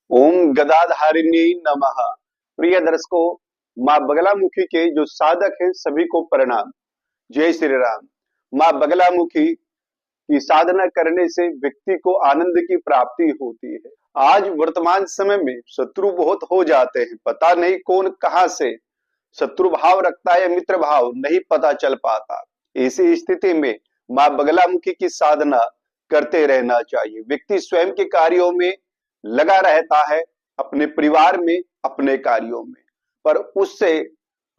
ओम गदाधारिणी नमः। प्रिय दर्शकों, माँ बगलामुखी के जो साधक हैं सभी को प्रणाम। जय श्री राम। माँ बगलामुखी की साधना करने से व्यक्ति को आनंद की प्राप्ति होती है। आज वर्तमान समय में शत्रु बहुत हो जाते हैं, पता नहीं कौन कहां से शत्रु भाव रखता है या मित्र भाव नहीं पता चल पाता। ऐसी स्थिति में माँ बगलामुखी की साधना करते रहना चाहिए। व्यक्ति स्वयं के कार्यों में लगा रहता है, अपने परिवार में, अपने कार्यों में, पर उससे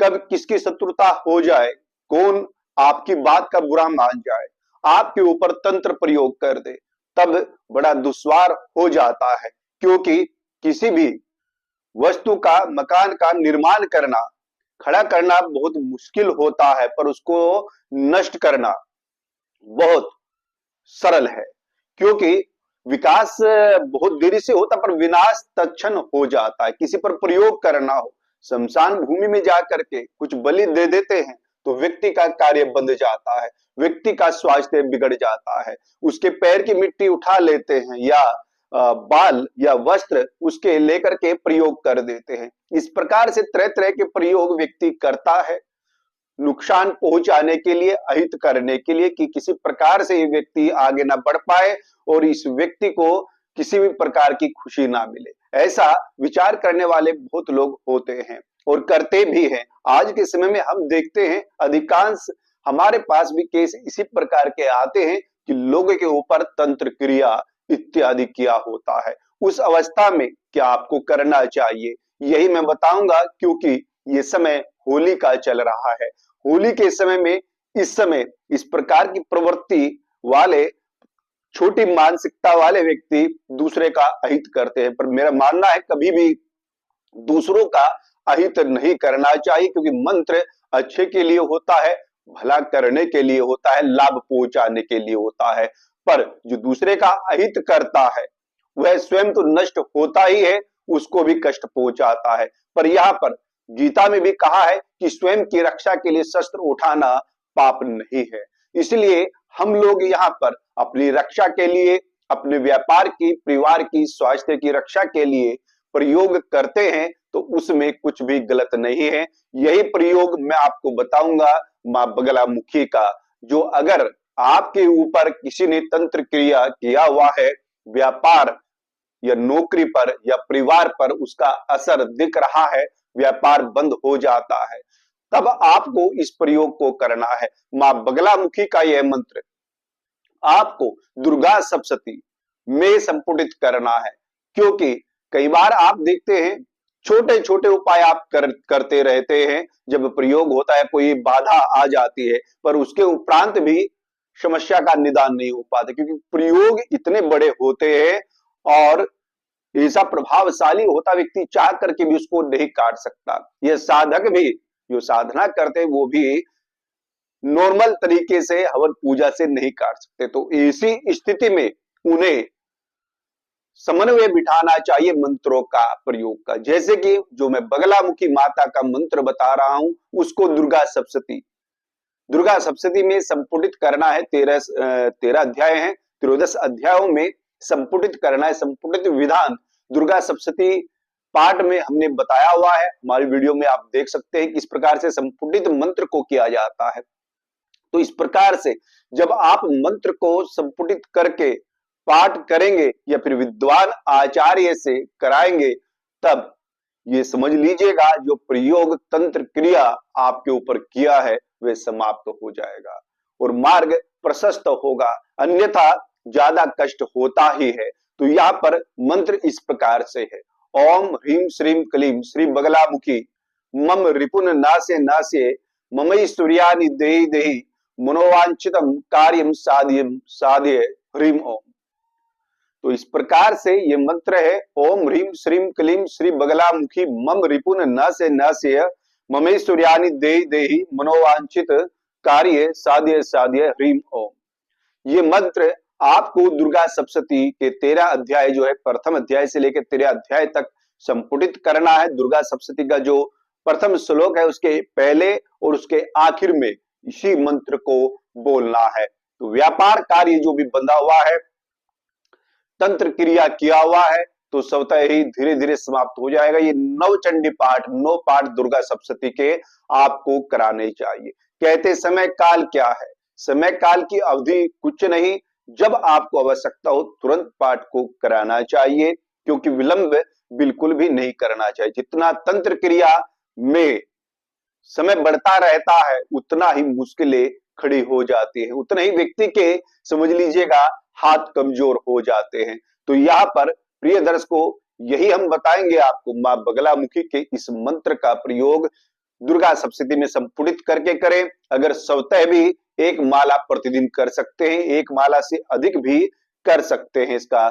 कब किसकी शत्रुता हो जाए, कौन आपकी बात का बुरा मान जाए, आपके ऊपर तंत्र प्रयोग कर दे, तब बड़ा दुश्वार हो जाता है। क्योंकि किसी भी वस्तु का, मकान का निर्माण करना, खड़ा करना बहुत मुश्किल होता है, पर उसको नष्ट करना बहुत सरल है। क्योंकि विकास बहुत देरी से होता, पर विनाश तत्क्षण हो जाता है। किसी पर प्रयोग करना हो, शमशान भूमि में जाकर के कुछ बलि दे देते हैं तो व्यक्ति का कार्य बंद जाता है, व्यक्ति का स्वास्थ्य बिगड़ जाता है। उसके पैर की मिट्टी उठा लेते हैं या बाल या वस्त्र उसके लेकर के प्रयोग कर देते हैं। इस प्रकार से तरह तरह के प्रयोग व्यक्ति करता है, नुकसान पहुंचाने के लिए, अहित करने के लिए, कि किसी प्रकार से ये व्यक्ति आगे ना बढ़ पाए और इस व्यक्ति को किसी भी प्रकार की खुशी ना मिले। ऐसा विचार करने वाले बहुत लोग होते हैं और करते भी हैं। आज के समय में हम देखते हैं अधिकांश हमारे पास भी केस इसी प्रकार के आते हैं कि लोगों के ऊपर तंत्र क्रिया इत्यादि किया होता है। उस अवस्था में क्या आपको करना चाहिए, यही मैं बताऊंगा। क्योंकि ये समय होली का चल रहा है। होली के समय में, इस समय इस प्रकार की प्रवृत्ति वाले, छोटी मानसिकता वाले व्यक्ति दूसरे का अहित करते हैं। पर मेरा मानना है कभी भी दूसरों का अहित नहीं करना चाहिए, क्योंकि मंत्र अच्छे के लिए होता है, भला करने के लिए होता है, लाभ पहुंचाने के लिए होता है। पर जो दूसरे का अहित करता है वह स्वयं तो नष्ट होता ही है, उसको भी कष्ट पहुंचाता है। पर यहाँ पर गीता में भी कहा है कि स्वयं की रक्षा के लिए शस्त्र उठाना पाप नहीं है। इसलिए हम लोग यहाँ पर अपनी रक्षा के लिए, अपने व्यापार की, परिवार की, स्वास्थ्य की रक्षा के लिए प्रयोग करते हैं, तो उसमें कुछ भी गलत नहीं है। यही प्रयोग मैं आपको बताऊंगा माँ बगलामुखी का, जो अगर आपके ऊपर किसी ने तंत्र क्रिया किया हुआ है, व्यापार या नौकरी पर या परिवार पर उसका असर दिख रहा है, व्यापार बंद हो जाता है, तब आपको इस प्रयोग को करना है। माँ बगलामुखी का यह मंत्र आपको दुर्गा सप्तशती में संपुटित करना है। क्योंकि कई बार आप देखते हैं छोटे छोटे उपाय आप करते रहते हैं, जब प्रयोग होता है कोई बाधा आ जाती है, पर उसके उपरांत भी समस्या का निदान नहीं हो पाता, क्योंकि प्रयोग इतने बड़े होते हैं और ऐसा प्रभावशाली होता, व्यक्ति चाह करके भी उसको नहीं काट सकता। यह साधक भी जो साधना करते वो भी नॉर्मल तरीके से हवन पूजा से नहीं काट सकते। तो ऐसी स्थिति में उन्हें समन्वय बिठाना चाहिए मंत्रों का प्रयोग का। जैसे कि जो मैं बगलामुखी माता का मंत्र बता रहा हूं, उसको दुर्गा सप्तशती में संपुटित करना है। 13 अध्याय हैं, 13 अध्यायों में संपुटित करना है। संपुटित विधान दुर्गा सप्तशती पाठ में हमने बताया हुआ है, हमारी वीडियो में आप देख सकते हैं किस प्रकार से संपुटित मंत्र को किया जाता है। तो इस प्रकार से जब आप मंत्र को संपुटित करके पाठ करेंगे या फिर विद्वान आचार्य से कराएंगे, तब ये समझ लीजिएगा जो प्रयोग तंत्र क्रिया आपके ऊपर किया है वह समाप्त हो जाएगा और मार्ग प्रशस्त होगा, अन्यथा ज्यादा कष्ट होता ही है। तो यहाँ पर मंत्र इस प्रकार से है। ओम ह्रीम श्रीम क्लीम श्री बगलामुखी मम रिपुन नासे नासे ममई सूर्यानि देहि देहि मनोवांछितम कार्यम साध्यम साध्य ह्रीम ओम। तो इस प्रकार से ये मंत्र है, ओम ह्रीम श्रीम क्लीम श्री बगलामुखी मम रिपुन नासे ममे सूर्यानि देहि देहि मनोवांछित कार्य साध्य साध्य ह्रीम ओम। ये मंत्र आपको दुर्गा सप्तशती के 13 अध्याय जो है, प्रथम अध्याय से लेकर 13 अध्याय तक संपुटित करना है। दुर्गा सप्तशती का जो प्रथम श्लोक है उसके पहले और उसके आखिर में इसी मंत्र को बोलना है। तो व्यापार कार्य जो भी बंधा हुआ है, तंत्र क्रिया किया हुआ है, तो स्वतः ही धीरे धीरे समाप्त हो जाएगा। ये नवचंडी पाठ, 9 पाठ दुर्गा सप्तशती के आपको कराने चाहिए। कहते समय काल क्या है? समय काल की अवधि कुछ नहीं, जब आपको आवश्यकता हो तुरंत पाठ को कराना चाहिए, क्योंकि विलंब बिल्कुल भी नहीं करना चाहिए। जितना तंत्र क्रिया में समय बढ़ता रहता है उतना ही मुश्किलें खड़ी हो जाती हैं, उतना ही व्यक्ति के समझ लीजिएगा हाथ कमजोर हो जाते हैं। तो यहाँ पर प्रिय दर्शकों, यही हम बताएंगे आपको, मां बगलामुखी के इस मंत्र का प्रयोग दुर्गा सप्तशती में संपुटित करके करें। अगर स्वतः भी एक माला प्रतिदिन कर सकते हैं, एक माला से अधिक भी कर सकते हैं। इसका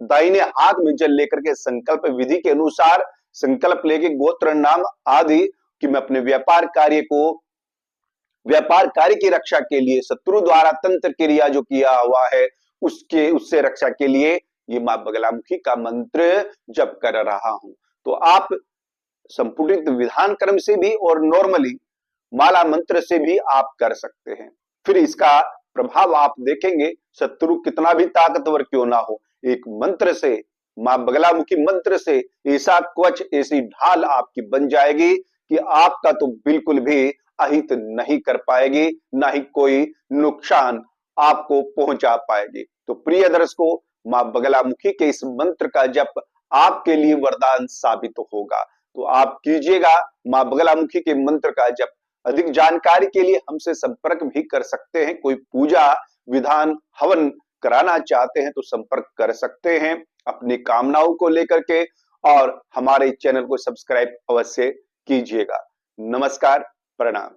दाहिने हाथ में जल लेकर के संकल्प विधि के अनुसार संकल्प लेके गोत्र नाम आदि कि मैं अपने व्यापार कार्य की रक्षा के लिए शत्रु द्वारा तंत्र क्रिया जो किया हुआ है उससे रक्षा के लिए ये मां बगलामुखी का मंत्र जप कर रहा हूं। तो आप संपुटित विधान क्रम से भी और नॉर्मली माला मंत्र से भी आप कर सकते हैं। फिर इसका प्रभाव आप देखेंगे, शत्रु कितना भी ताकतवर क्यों ना हो, एक मंत्र से, मां बगलामुखी मंत्र से ऐसा कवच, ऐसी ढाल आपकी बन जाएगी कि आपका तो बिल्कुल भी अहित नहीं कर पाएगी, ना ही कोई नुकसान आपको पहुंचा पाएगी। तो प्रिय दर्शकों, मां बगलामुखी के इस मंत्र का जप आपके लिए वरदान साबित होगा। तो आप कीजिएगा मां बगलामुखी के मंत्र का जप। अधिक जानकारी के लिए हमसे संपर्क भी कर सकते हैं। कोई पूजा विधान हवन कराना चाहते हैं तो संपर्क कर सकते हैं अपनी कामनाओं को लेकर के, और हमारे चैनल को सब्सक्राइब अवश्य कीजिएगा। नमस्कार, प्रणाम।